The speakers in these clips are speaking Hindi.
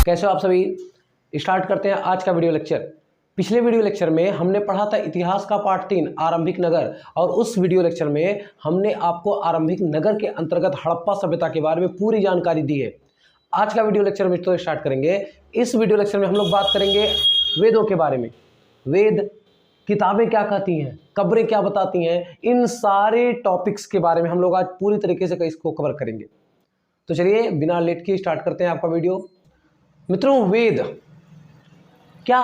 कैसे हो आप सभी। स्टार्ट करते हैं आज का वीडियो लेक्चर। पिछले वीडियो लेक्चर में हमने पढ़ा था इतिहास का पार्ट 3 आरंभिक नगर, और उस वीडियो लेक्चर में हमने आपको आरंभिक नगर के अंतर्गत हड़प्पा सभ्यता के बारे में पूरी जानकारी दी है। आज का वीडियो लेक्चर में तो स्टार्ट करेंगे। इस वीडियो लेक्चर में हम लोग बात करेंगे वेदों के बारे में। वेद किताबें क्या कहती हैं, कब्रें क्या बताती हैं, इन सारे टॉपिक्स के बारे में हम लोग आज पूरी तरीके से इसको कवर करेंगे। तो चलिए बिना लेट के स्टार्ट करते हैं आपका वीडियो। मित्रों, वेद क्या,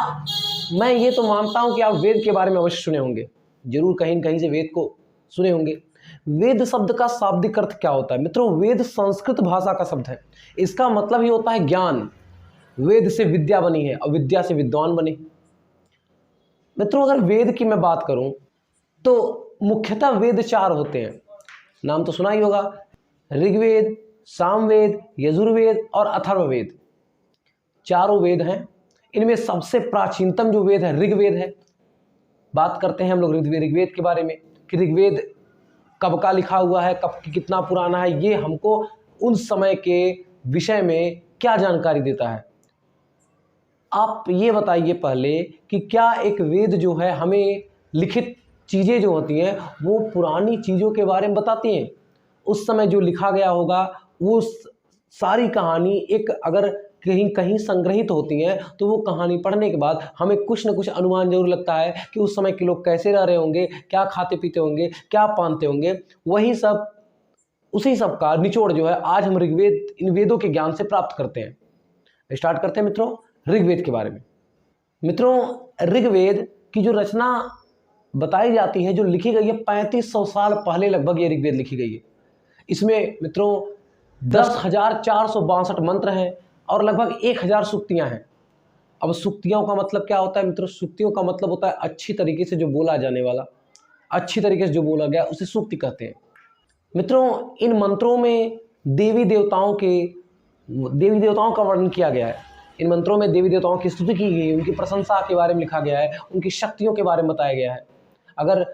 मैं ये तो मानता हूं कि आप वेद के बारे में अवश्य सुने होंगे, जरूर कहीं न कहीं से वेद को सुने होंगे। वेद शब्द का शाब्दिक अर्थ क्या होता है? मित्रों, वेद संस्कृत भाषा का शब्द है। इसका मतलब ही होता है ज्ञान। वेद से विद्या बनी है और विद्या से विद्वान बने। मित्रों, अगर वेद की मैं बात करूं तो मुख्यतः वेद 4 होते हैं। नाम तो सुना ही होगा, ऋग्वेद, सामवेद, यजुर्वेद और अथर्ववेद। चारों वेद हैं। इनमें सबसे प्राचीनतम जो वेद है ऋग्वेद है। बात करते हैं हम लोग ऋग्वेद के बारे में कि ऋग्वेद कब का लिखा हुआ है, कब कितना पुराना है, ये हमको उन समय के विषय में क्या जानकारी देता है। आप ये बताइए पहले कि क्या एक वेद जो है हमें लिखित चीज़ें जो होती हैं वो पुरानी चीज़ों के बारे में बताती हैं? उस समय जो लिखा गया होगा वो सारी कहानी एक अगर कहीं कहीं संग्रहित होती हैं तो वो कहानी पढ़ने के बाद हमें कुछ न कुछ अनुमान जरूर लगता है कि उस समय के लोग कैसे रह रहे होंगे, क्या खाते पीते होंगे, क्या पहनते होंगे। वही सब, उसी सब का निचोड़ जो है आज हम ऋग्वेद, इन वेदों के ज्ञान से प्राप्त करते हैं। स्टार्ट करते हैं मित्रों ऋग्वेद के बारे में। मित्रों, ऋग्वेद की जो रचना बताई जाती है, जो लिखी गई है 3500 साल पहले लगभग ये ऋग्वेद लिखी गई है। इसमें मित्रों 10,462 मंत्र हैं और लगभग 1000 सूक्तियां हैं। अब सूक्तियों का मतलब क्या होता है मित्रों? सूक्तियों का मतलब होता है अच्छी तरीके से जो बोला जाने वाला, अच्छी तरीके से जो बोला गया उसे सूक्ति कहते हैं। मित्रों, इन मंत्रों में देवी देवताओं का वर्णन किया गया है। इन मंत्रों में देवी देवताओं की स्तुति की गई है, उनकी प्रशंसा के बारे में लिखा गया है, उनकी शक्तियों के बारे में बताया गया है। अगर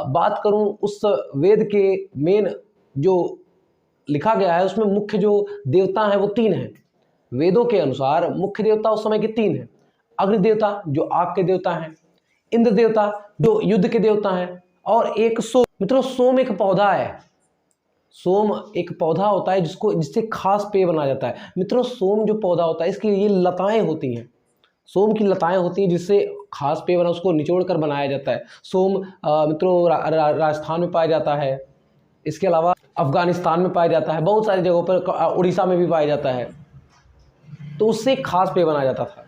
बात करूं उस वेद के मेन जो लिखा गया है उसमें मुख्य जो देवता हैं वो 3 हैं। वेदों के अनुसार मुख्य देवता उस समय के 3 हैं। अग्नि देवता जो आग के देवता हैं, इंद्र देवता जो युद्ध के देवता हैं, और एक सोम। मित्रों, सोम एक पौधा है। सोम एक पौधा होता है जिससे खास पेय बनाया जाता है। मित्रों, सोम जो पौधा होता है इसकी ये लताएं होती हैं, सोम की लताएं होती हैं जिससे खास पेय बना, उसको निचोड़ कर बनाया जाता है। सोम मित्रों राजस्थान में पाया जाता है, इसके अलावा अफगानिस्तान में पाया जाता है, बहुत सारी जगहों पर, उड़ीसा में भी पाया जाता है। तो उससे खास पेय बनाया जाता था।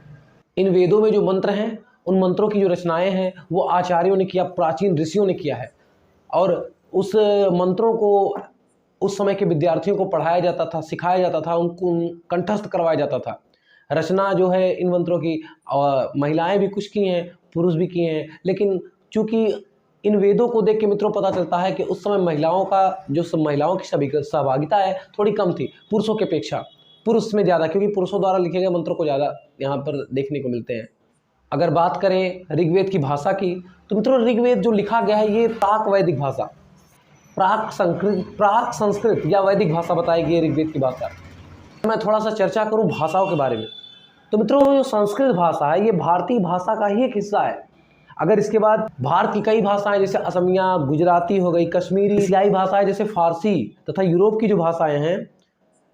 इन वेदों में जो मंत्र हैं, उन मंत्रों की जो रचनाएं हैं वो आचार्यों ने किया, प्राचीन ऋषियों ने किया है, और उस मंत्रों को उस समय के विद्यार्थियों को पढ़ाया जाता था, सिखाया जाता था, उनको कंठस्थ करवाया जाता था। रचना जो है इन मंत्रों की महिलाएं भी कुछ की हैं, पुरुष भी किए हैं, लेकिन चूंकि इन वेदों को देख के मित्रों पता चलता है कि उस समय महिलाओं की सहभागिता है थोड़ी कम थी पुरुषों की अपेक्षा। पुरुष में ज़्यादा, क्योंकि पुरुषों द्वारा लिखे गए मंत्रों को ज़्यादा यहाँ पर देखने को मिलते हैं। अगर बात करें ऋग्वेद की भाषा की तो मित्रों ऋग्वेद जो लिखा गया है ये प्राक वैदिक भाषा, प्राक संस्कृत या वैदिक भाषा बताई गई है ऋग्वेद की भाषा। मैं थोड़ा सा चर्चा करूं भाषाओं के बारे में तो मित्रों जो संस्कृत भाषा है ये भारतीय भाषा का ही एक हिस्सा है। अगर इसके बाद भारत की कई भाषाएं जैसे असमिया, गुजराती हो गई, कश्मीरी, एशियाई भाषाएं जैसे फारसी, तथा यूरोप की जो भाषाएं हैं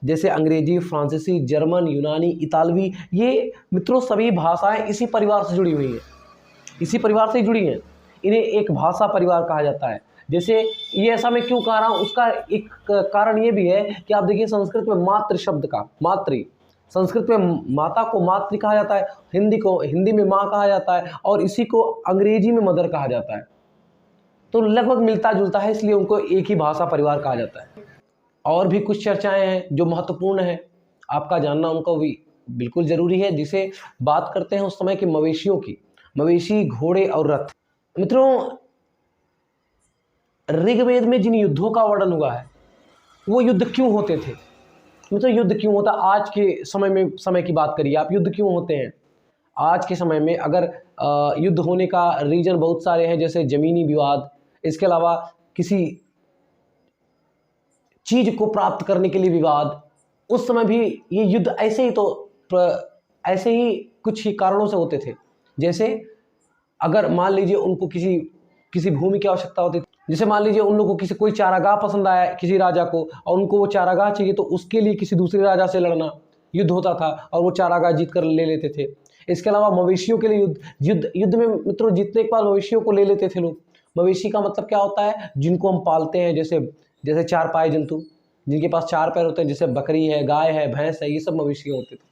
जैसे अंग्रेजी, फ्रांसीसी, जर्मन, यूनानी, इतालवी, ये मित्रों सभी भाषाएं इसी परिवार से जुड़ी हुई हैं, इसी परिवार से जुड़ी हैं। इन्हें एक भाषा परिवार कहा जाता है। जैसे ये ऐसा मैं क्यों कह रहा हूँ, उसका एक कारण ये भी है कि आप देखिए संस्कृत में मातृ शब्द का, संस्कृत में माता को मातृ कहा जाता है, हिंदी में माँ कहा जाता है, और इसी को अंग्रेजी में मदर कहा जाता है। तो लगभग मिलता जुलता है, इसलिए उनको एक ही भाषा परिवार कहा जाता है। और भी कुछ चर्चाएं हैं जो महत्वपूर्ण है, आपका जानना उनको भी बिल्कुल जरूरी है। जिसे बात करते हैं उस समय के मवेशियों की, मवेशी, घोड़े और रथ। मित्रों, ऋग्वेद में जिन युद्धों का वर्णन हुआ है वो युद्ध क्यों होते थे? मित्रों, युद्ध क्यों होता, आज के समय की बात करिए आप, युद्ध क्यों होते हैं आज के समय में? अगर युद्ध होने का रीजन बहुत सारे हैं, जैसे जमीनी विवाद, इसके अलावा किसी चीज को प्राप्त करने के लिए विवाद। उस समय भी ये युद्ध ऐसे ही तो ऐसे ही कुछ ही कारणों से होते थे। जैसे अगर मान लीजिए उनको किसी भूमि की आवश्यकता होती थी, जैसे मान लीजिए उन लोगों को कोई चारागाह पसंद आया किसी राजा को और उनको वो चारागाह चाहिए, तो उसके लिए किसी दूसरे राजा से लड़ना, युद्ध होता था और वो चारागाह जीत कर ले लेते थे। इसके अलावा मवेशियों के लिए युद्ध में मित्रों जीतने के बाद मवेशियों को ले लेते थे लोग। मवेशी का मतलब क्या होता है? जिनको हम पालते हैं, जैसे चार पाए जंतु, जिनके पास चार पैर होते हैं, जैसे बकरी है, गाय है, भैंस है, ये सब मवेशी होते थे।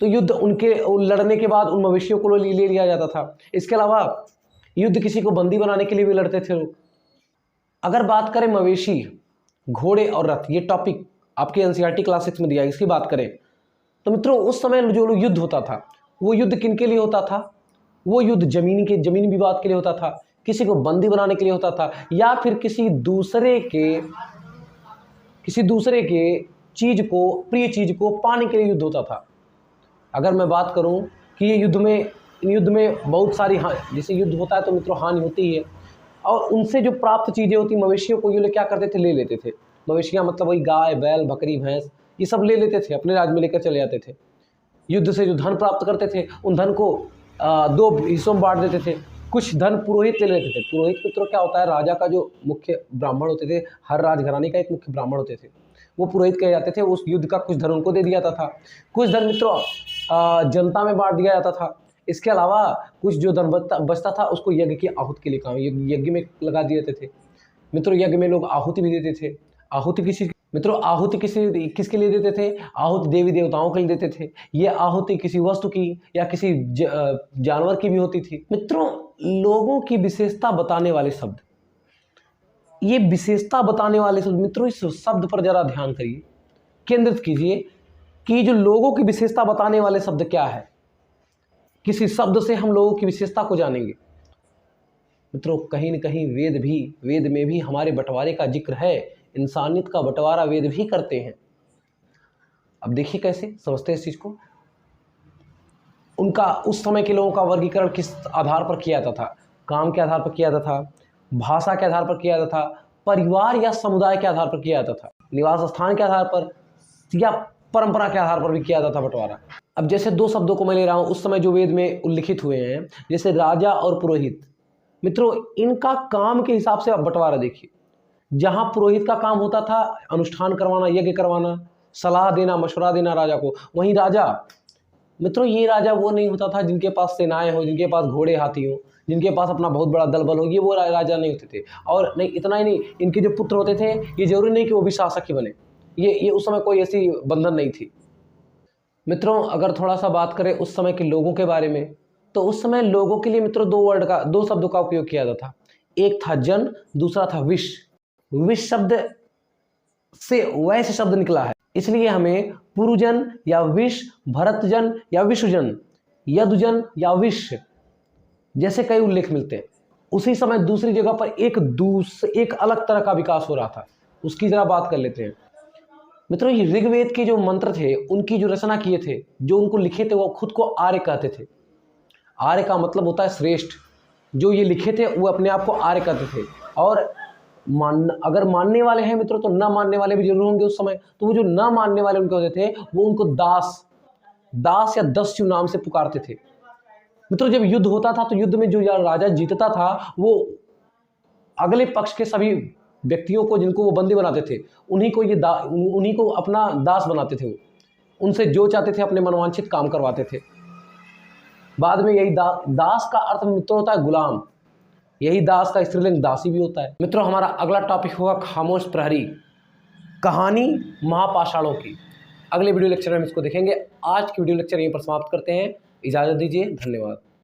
तो युद्ध उनके लड़ने के बाद उन मवेशियों को ले लिया जाता था। इसके अलावा युद्ध किसी को बंदी बनाने के लिए भी लड़ते थे लोग। अगर बात करें मवेशी, घोड़े और रथ, ये टॉपिक आपके एनसीईआरटी क्लास 6 में दिया है, इसकी बात करें तो मित्रों उस समय जो युद्ध होता था, वो युद्ध किनके लिए होता था? वो युद्ध जमीनी विवाद के लिए होता था, किसी को बंदी बनाने के लिए होता था, या फिर किसी दूसरे के प्रिय चीज को पाने के लिए युद्ध होता था। अगर मैं बात करूं कि ये युद्ध में बहुत सारी जैसे युद्ध होता है तो मित्रों हानि होती है, और उनसे जो प्राप्त चीज़ें होती, मवेशियों को ये लोग क्या करते थे? ले लेते थे। मवेशियाँ मतलब वही गाय, बैल, बकरी, भैंस, ये सब ले लेते थे, अपने राज्य में लेकर चले जाते थे। युद्ध से जो धन प्राप्त करते थे, उन धन को 2 हिस्सों में बांट देते थे। कुछ धन पुरोहित ले लेते थे। पुरोहित मित्रों क्या होता है? राजा का जो मुख्य ब्राह्मण होते थे, हर राजघराने का एक मुख्य ब्राह्मण होते थे, वो पुरोहित कहे जाते थे। उस युद्ध का कुछ धन उनको दे दिया जाता था, कुछ धन मित्रों जनता में बांट दिया जाता था। इसके अलावा कुछ जो धन बचता था उसको यज्ञ की आहुति के लिए काम, यज्ञ में लगा दिए जाते थे। मित्रों यज्ञ में लोग आहुति भी देते थे। आहुति किसके लिए देते थे? आहुति देवी देवताओं के लिए देते थे। ये आहुति किसी वस्तु की या किसी जानवर की भी होती थी। मित्रों लोगों की विशेषता बताने वाले शब्द, ये विशेषता बताने वाले शब्द, मित्रों इस शब्द पर जरा ध्यान करिए, केंद्रित कीजिए कि जो लोगों की विशेषता बताने वाले शब्द क्या है। किसी शब्द से हम लोगों की विशेषता को जानेंगे। मित्रों कहीं न कहीं वेद में भी हमारे बंटवारे का जिक्र है। इंसानियत का बंटवारा वेद भी करते हैं। अब देखिए कैसे समझते हैं इस चीज को। उनका उस समय के लोगों का वर्गीकरण किस आधार पर किया जाता था? काम के आधार पर किया जाता था, भाषा के आधार पर किया जाता था, परिवार या समुदाय के आधार पर किया जाता था, निवास स्थान के आधार पर या परंपरा के आधार पर भी किया जाता था बंटवारा। अब जैसे 2 शब्दों को मैं ले रहा हूं उस समय जो वेद में उल्लिखित हुए हैं, जैसे राजा और पुरोहित। मित्रों इनका काम के हिसाब से आप बंटवारा देखिए। जहां पुरोहित का काम होता था अनुष्ठान करवाना, यज्ञ करवाना, सलाह देना, मशवरा देना राजा को, वहीं राजा, मित्रों ये राजा वो नहीं होता था जिनके पास सेनाएं हो, जिनके पास घोड़े हाथी हो, जिनके पास अपना बहुत बड़ा दल बल हो, ये वो राजा नहीं होते थे। और नहीं इतना ही नहीं, इनके जो पुत्र होते थे ये जरूरी नहीं कि वो भी शासक ही बने। ये उस समय कोई ऐसी बंधन नहीं थी। मित्रों अगर थोड़ा सा बात करें उस समय के लोगों के बारे में, तो उस समय लोगों के लिए मित्रों 2 शब्दों का उपयोग किया जाता था। एक था जन, दूसरा था विश। विश शब्द से वैश्य शब्द निकला है, इसलिए हमें पुरुजन या विश, भरतजन या विश्वजन, यदुजन या विश जैसे कई उल्लेख मिलते हैं। उसी समय दूसरी जगह पर एक अलग तरह का विकास हो रहा था, उसकी जरा बात कर लेते हैं। मित्रों ये ऋग्वेद के जो मंत्र थे, उनकी जो रचना किए थे, जो उनको लिखे थे, वो खुद को आर्य कहते थे। आर्य का मतलब होता है श्रेष्ठ। जो ये लिखे थे वो अपने आप को आर्य कहते थे। और अगर मानने वाले हैं मित्रों तो न मानने वाले भी जरूर होंगे उस समय। तो वो जो न मानने वाले उनके होते थे, वो उनको दास या दस्यु नाम से पुकारते थे। मित्रों जब युद्ध होता था तो युद्ध में जो राजा जीतता था, वो अगले पक्ष के सभी व्यक्तियों को जिनको वो बंदी बनाते थे, उन्हीं को अपना दास बनाते थे। वो उनसे जो चाहते थे अपने मनवांछित काम करवाते थे। बाद में यही दास का अर्थ मित्रों होता है गुलाम। यही दास का स्त्रीलिंग दासी भी होता है। मित्रों हमारा अगला टॉपिक होगा खामोश प्रहरी, कहानी महापाषाणों की। अगले वीडियो लेक्चर में हम इसको देखेंगे। आज की वीडियो लेक्चर यहीं पर समाप्त करते हैं। इजाजत दीजिए, धन्यवाद।